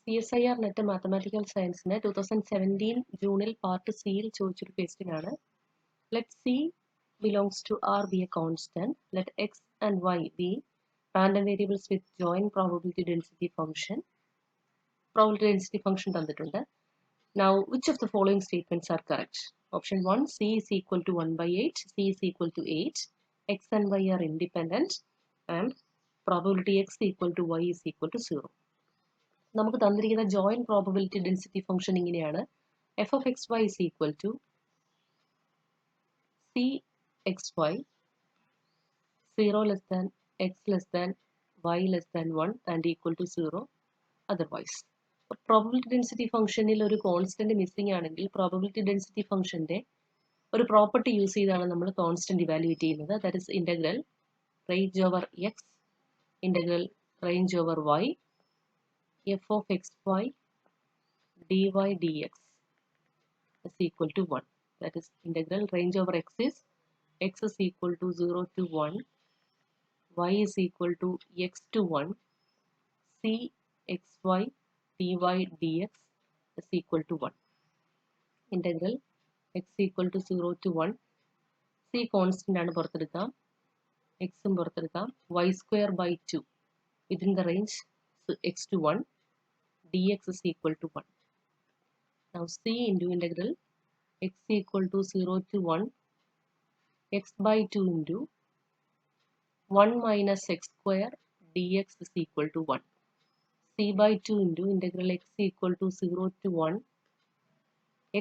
CSIR net mathematical സയൻസിന് 2017 ജൂണിൽ part സിയിൽ ചോദിച്ചൊരു ക്വസ്റ്റ്യൻ ആണ്. Let C belongs to R be a constant. Let X and Y be random variables with joint probability density function. Probability density function തന്നിട്ടുണ്ട്. Now, which of the following statements are correct? Option 1, C is equal to 1 by 8, C is equal to 8, X and Y are independent, and probability X equal to Y is equal to 0. നമുക്ക് തന്നിരിക്കുന്ന joint probability density function ഇങ്ങനെയാണ്. F of X Y is equal to C X Y 0 less than X less than Y less than 1 and equal to 0 otherwise. Probability density ഫംഗ്ഷനിൽ ഒരു constant missing ആണെങ്കിൽ probability density ഫംഗ്ഷന്റെ ഒരു property use ചെയ്താണ് നമ്മൾ constant evaluate ചെയ്യുന്നത്. That is integral range over X integral range over Y f of xy dy dx is equal to 1. That is integral range over x is equal to 0 to 1, y is equal to x to 1, c xy dy dx is equal to 1. Integral x equal to 0 to 1, c constant ആണ് പുറത്തെടുക്കാം, x ഉം പുറത്തെടുക്കാം, y square by 2 within the range x to 1, dx is equal to 1. Now c into integral x equal to 0 to 1, x by 2 into 1 minus x square dx is equal to 1. c by 2 into integral x equal to 0 to 1,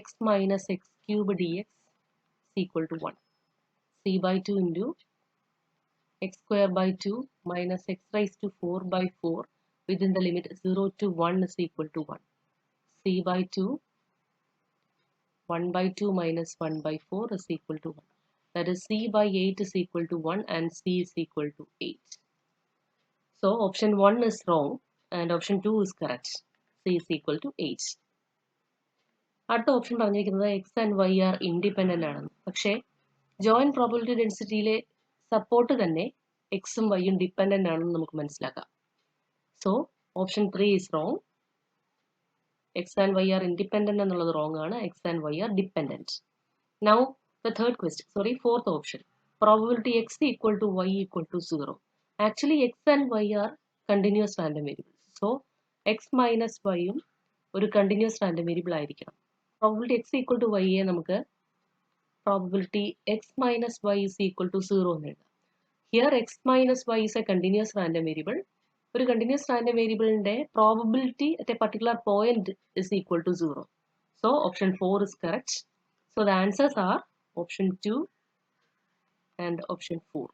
x minus x cube dx is equal to 1. c by 2 into x square by 2 minus x raised to 4 by 4 within the limit 0 to 1 is equal to 1. c by 2, 1 by 2 minus 1 by 4 is equal to 1. That is c by 8 is equal to 1 and c is equal to 8. So option 1 is wrong and option 2 is correct. c is equal to 8. അടുത്ത option പറഞ്ഞിരിക്കുന്നത് X and Y are independent ആണെന്ന്. പക്ഷേ joint probability ഡെൻസിറ്റിയിലെ support തന്നെ എക്സും വൈയും dependent ആണെന്ന് നമുക്ക് മനസ്സിലാക്കാം. So option 3 is wrong. X and Y are independent എന്നുള്ളത് wrong ആണ്. X and Y are dependent. Now the fourth option. Probability X equal to Y equal to 0. Actually X and Y are continuous random variables. So X minus Y യും ഒരു continuous random variable ആയിരിക്കണം. Probability X equal to Y യെ നമുക്ക് probability X minus Y is equal to 0 എന്ന് എഴുതാം. Here X minus Y is a continuous random variable. ഒരു continuous random variable probability at a particular point is equal to 0. So option 4 is correct. So the answers are option 2 and option 4.